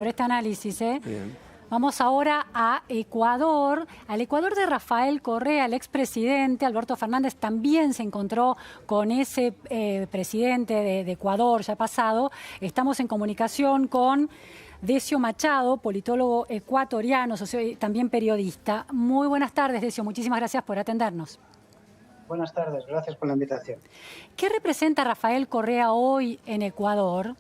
por este análisis, ¿eh? Bien. Vamos ahora a Ecuador, al Ecuador de Rafael Correa, el expresidente. Alberto Fernández también se encontró con ese presidente de Ecuador ya pasado. Estamos en comunicación con Decio Machado, politólogo ecuatoriano, también periodista. Muy buenas tardes, Decio. Muchísimas gracias por atendernos. Buenas tardes, gracias por la invitación. ¿Qué representa Rafael Correa hoy en Ecuador?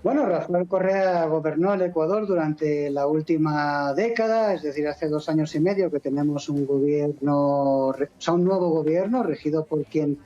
Bueno, Rafael Correa gobernó el Ecuador durante la última década, es decir, hace 2 años y medio que tenemos un nuevo gobierno regido por quien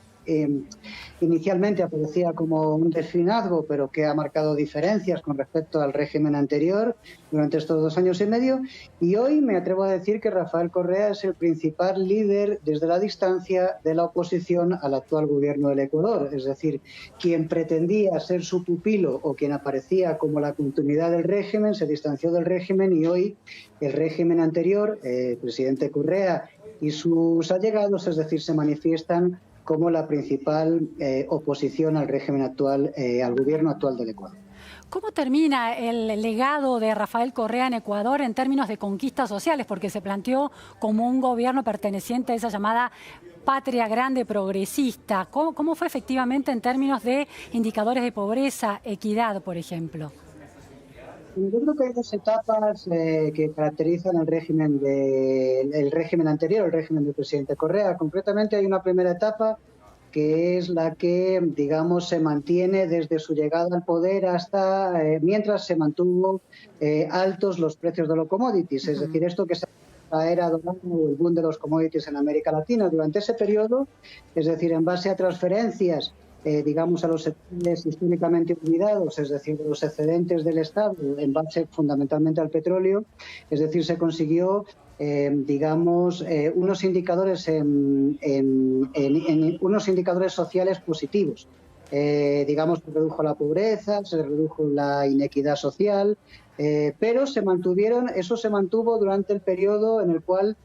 inicialmente aparecía como un delfinazgo, pero que ha marcado diferencias con respecto al régimen anterior durante estos 2 años y medio. Y hoy me atrevo a decir que Rafael Correa es el principal líder desde la distancia de la oposición al actual gobierno del Ecuador. Es decir, quien pretendía ser su pupilo o quien aparecía como la continuidad del régimen se distanció del régimen, y hoy el régimen anterior, el presidente Correa y sus allegados, es decir, se manifiestan como la principal oposición al régimen actual, al gobierno actual del Ecuador. ¿Cómo termina el legado de Rafael Correa en Ecuador en términos de conquistas sociales? Porque se planteó como un gobierno perteneciente a esa llamada patria grande progresista. ¿Cómo fue efectivamente en términos de indicadores de pobreza, equidad, por ejemplo? Yo creo que hay 2 etapas que caracterizan el régimen anterior, el régimen del presidente Correa. Concretamente hay una primera etapa que es la que, digamos, se mantiene desde su llegada al poder hasta mientras se mantuvo altos los precios de los commodities. Es decir, esto que se la era dorada o el boom de los commodities en América Latina. Durante ese periodo, es decir, en base a transferencias, digamos, a los sectores históricamente olvidados, es decir, los excedentes del Estado, en base fundamentalmente al petróleo, es decir, se consiguió, digamos, unos indicadores unos indicadores sociales positivos. Digamos, se redujo la pobreza, se redujo la inequidad social, pero eso se mantuvo durante el periodo en el cual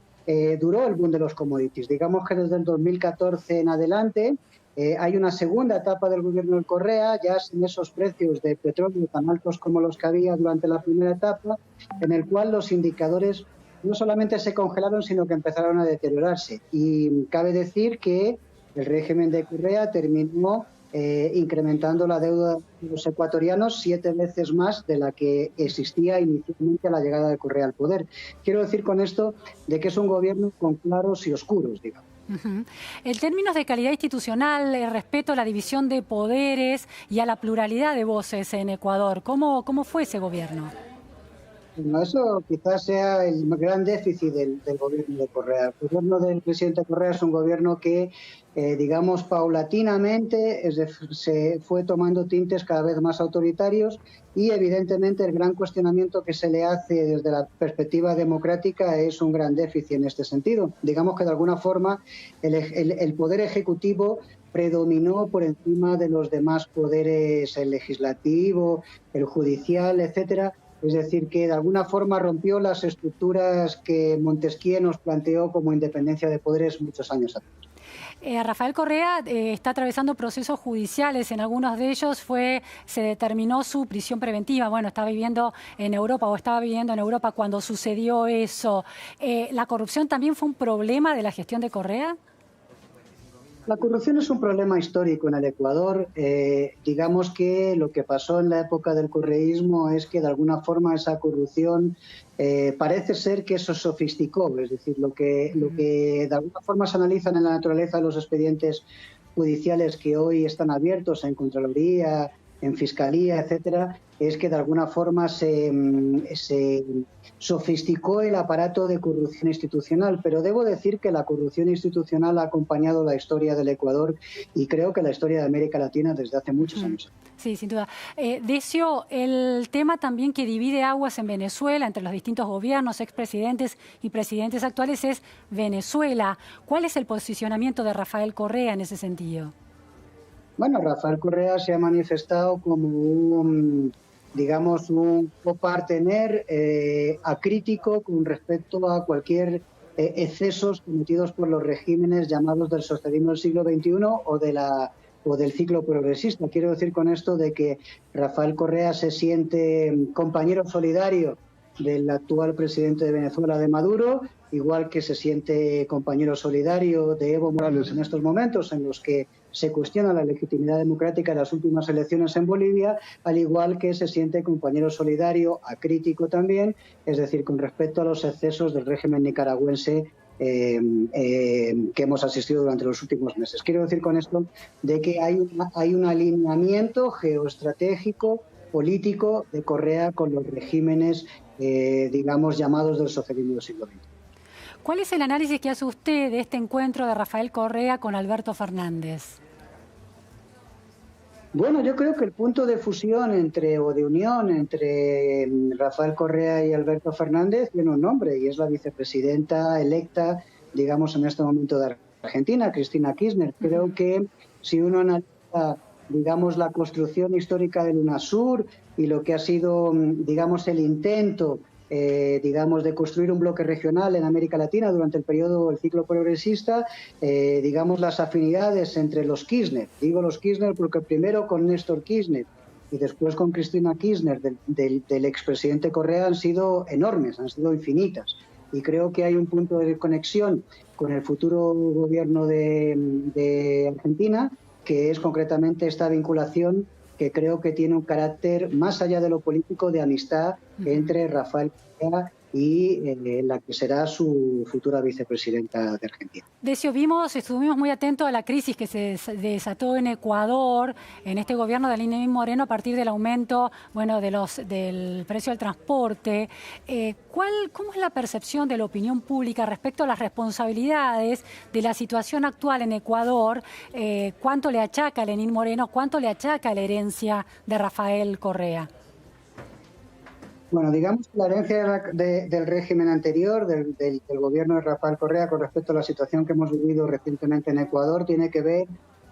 duró el boom de los commodities. Digamos que desde el 2014 en adelante hay una segunda etapa del gobierno de Correa, ya sin esos precios de petróleo tan altos como los que había durante la primera etapa, en el cual los indicadores no solamente se congelaron, sino que empezaron a deteriorarse. Y cabe decir que el régimen de Correa terminó incrementando la deuda de los ecuatorianos 7 veces más de la que existía inicialmente a la llegada de Correa al poder. Quiero decir con esto de que es un gobierno con claros y oscuros, digamos. En términos de calidad institucional, respeto a la división de poderes y a la pluralidad de voces en Ecuador, ¿cómo fue ese gobierno? Bueno, eso quizás sea el gran déficit del gobierno de Correa. El gobierno del presidente Correa es un gobierno que, digamos, paulatinamente se fue tomando tintes cada vez más autoritarios, y evidentemente el gran cuestionamiento que se le hace desde la perspectiva democrática es un gran déficit en este sentido. Digamos que de alguna forma el poder ejecutivo predominó por encima de los demás poderes, el legislativo, el judicial, etcétera. Es decir, que de alguna forma rompió las estructuras que Montesquieu nos planteó como independencia de poderes muchos años atrás. Rafael Correa está atravesando procesos judiciales. En algunos de ellos se determinó su prisión preventiva. Bueno, estaba viviendo en Europa cuando sucedió eso. ¿La corrupción también fue un problema de la gestión de Correa? La corrupción es un problema histórico en el Ecuador. Digamos que lo que pasó en la época del correísmo es que de alguna forma esa corrupción parece ser que se sofisticó. Es decir, lo que de alguna forma se analizan en la naturaleza de los expedientes judiciales que hoy están abiertos en Contraloría, en Fiscalía, etcétera, es que de alguna forma se sofisticó el aparato de corrupción institucional. Pero debo decir que la corrupción institucional ha acompañado la historia del Ecuador y creo que la historia de América Latina desde hace muchos años. Sí, sin duda. Decio, el tema también que divide aguas en Venezuela entre los distintos gobiernos, expresidentes y presidentes actuales, es Venezuela. ¿Cuál es el posicionamiento de Rafael Correa en ese sentido? Bueno, Rafael Correa se ha manifestado como un copartener acrítico con respecto a cualquier excesos cometidos por los regímenes llamados del socialismo del siglo XXI o de la o del ciclo progresista. Quiero decir con esto de que Rafael Correa se siente compañero solidario del actual presidente de Venezuela, de Maduro, igual que se siente compañero solidario de Evo Morales en estos momentos en los que se cuestiona la legitimidad democrática de las últimas elecciones en Bolivia, al igual que se siente compañero solidario, acrítico también, es decir, con respecto a los excesos del régimen nicaragüense que hemos asistido durante los últimos meses. Quiero decir con esto de que hay un alineamiento geoestratégico, político de Correa con los regímenes, digamos, llamados del socialismo del siglo XX. ¿Cuál es el análisis que hace usted de este encuentro de Rafael Correa con Alberto Fernández? Bueno, yo creo que el punto de fusión o de unión entre Rafael Correa y Alberto Fernández tiene un nombre y es la vicepresidenta electa, digamos, en este momento de Argentina, Cristina Kirchner. Creo que si uno analiza, digamos, la construcción histórica del UNASUR y lo que ha sido, digamos, el intento digamos, de construir un bloque regional en América Latina durante el periodo del ciclo progresista, digamos, las afinidades entre los Kirchner. Digo los Kirchner porque primero con Néstor Kirchner y después con Cristina Kirchner del expresidente Correa han sido enormes, han sido infinitas. Y creo que hay un punto de conexión con el futuro gobierno de Argentina, que es concretamente esta vinculación que creo que tiene un carácter más allá de lo político de amistad entre Rafael Correa y la que será su futura vicepresidenta de Argentina. Decio, estuvimos muy atentos a la crisis que se desató en Ecuador, en este gobierno de Lenín Moreno, a partir del aumento, bueno, del precio del transporte. ¿Cómo es la percepción de la opinión pública respecto a las responsabilidades de la situación actual en Ecuador? ¿Cuánto le achaca a Lenín Moreno? ¿Cuánto le achaca la herencia de Rafael Correa? Bueno, digamos que la herencia del régimen anterior, del gobierno de Rafael Correa, con respecto a la situación que hemos vivido recientemente en Ecuador, tiene que ver,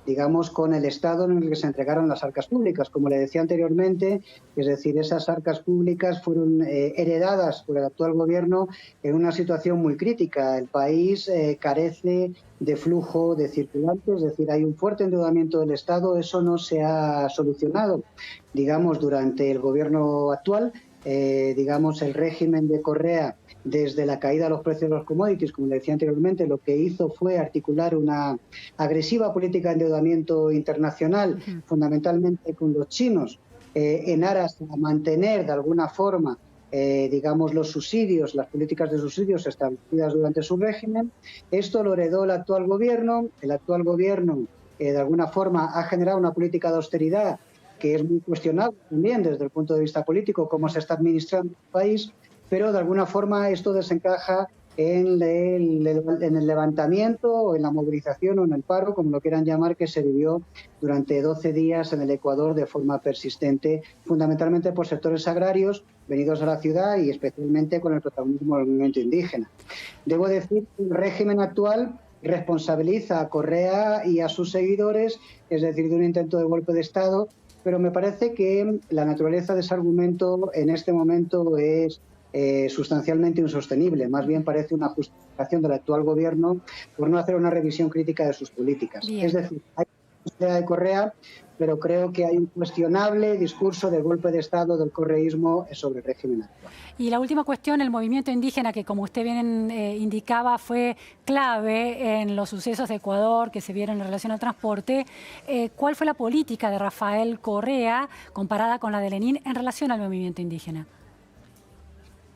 digamos, con el estado en el que se entregaron las arcas públicas. Como le decía anteriormente, es decir, esas arcas públicas fueron heredadas por el actual gobierno en una situación muy crítica. El país carece de flujo de circulantes, es decir, hay un fuerte endeudamiento del Estado. Eso no se ha solucionado, digamos, durante el gobierno actual. Digamos, el régimen de Correa, desde la caída de los precios de los commodities, como le decía anteriormente, lo que hizo fue articular una agresiva política de endeudamiento internacional, fundamentalmente con los chinos, en aras a mantener de alguna forma, digamos, los subsidios, las políticas de subsidios establecidas durante su régimen. Esto lo heredó el actual gobierno. El actual gobierno, de alguna forma, ha generado una política de austeridad que es muy cuestionable también desde el punto de vista político, cómo se está administrando el país, pero de alguna forma esto desencaja en el levantamiento o en la movilización o en el paro, como lo quieran llamar, que se vivió durante 12 días en el Ecuador de forma persistente, fundamentalmente por sectores agrarios venidos a la ciudad y especialmente con el protagonismo del movimiento indígena. Debo decir que el régimen actual responsabiliza a Correa y a sus seguidores, es decir, de un intento de golpe de Estado, pero me parece que la naturaleza de ese argumento en este momento es sustancialmente insostenible. Más bien parece una justificación del actual gobierno por no hacer una revisión crítica de sus políticas. Bien. Es decir, hay una de Correa, pero creo que hay un cuestionable discurso de golpe de Estado del correísmo sobre el régimen actual. Y la última cuestión, el movimiento indígena, que como usted bien indicaba, fue clave en los sucesos de Ecuador que se vieron en relación al transporte. ¿Cuál fue la política de Rafael Correa comparada con la de Lenín en relación al movimiento indígena?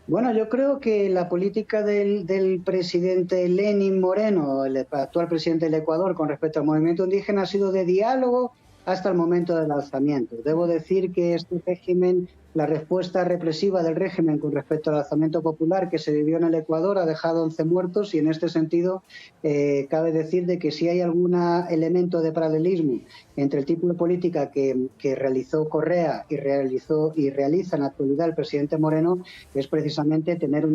Bueno, yo creo que la política del presidente Lenín Moreno, el actual presidente del Ecuador, con respecto al movimiento indígena, ha sido de diálogo hasta el momento del alzamiento. Debo decir que este régimen, la respuesta represiva del régimen con respecto al alzamiento popular que se vivió en el Ecuador ha dejado 11 muertos y en este sentido cabe decir de que si hay algún elemento de paralelismo entre el tipo de política que realizó Correa y realiza en la actualidad el presidente Moreno, es precisamente tener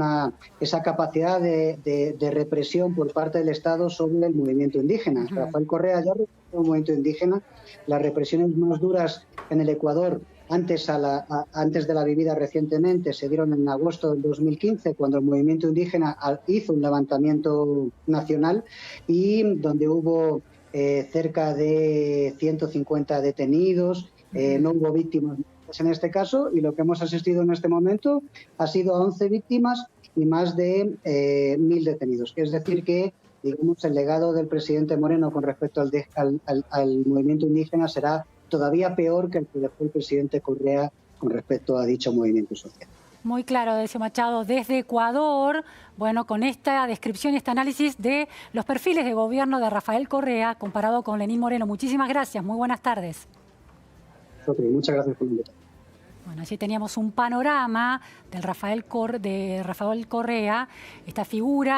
esa capacidad de represión por parte del Estado sobre el movimiento indígena. Rafael Correa ya representó un movimiento indígena. Las represiones más duras en el Ecuador antes de la vivida recientemente se dieron en agosto del 2015, cuando el movimiento indígena hizo un levantamiento nacional y donde hubo cerca de 150 detenidos, no hubo víctimas en este caso, y lo que hemos asistido en este momento ha sido a 11 víctimas y más de 1.000 detenidos. Es decir que, digamos, el legado del presidente Moreno con respecto al movimiento indígena será todavía peor que el que dejó el presidente Correa con respecto a dicho movimiento social. Muy claro, Decio Machado, desde Ecuador, bueno, con esta descripción y este análisis de los perfiles de gobierno de Rafael Correa comparado con Lenín Moreno. Muchísimas gracias, muy buenas tardes. Muchas gracias por la invitación. Bueno, allí teníamos un panorama de Rafael Correa, esta figura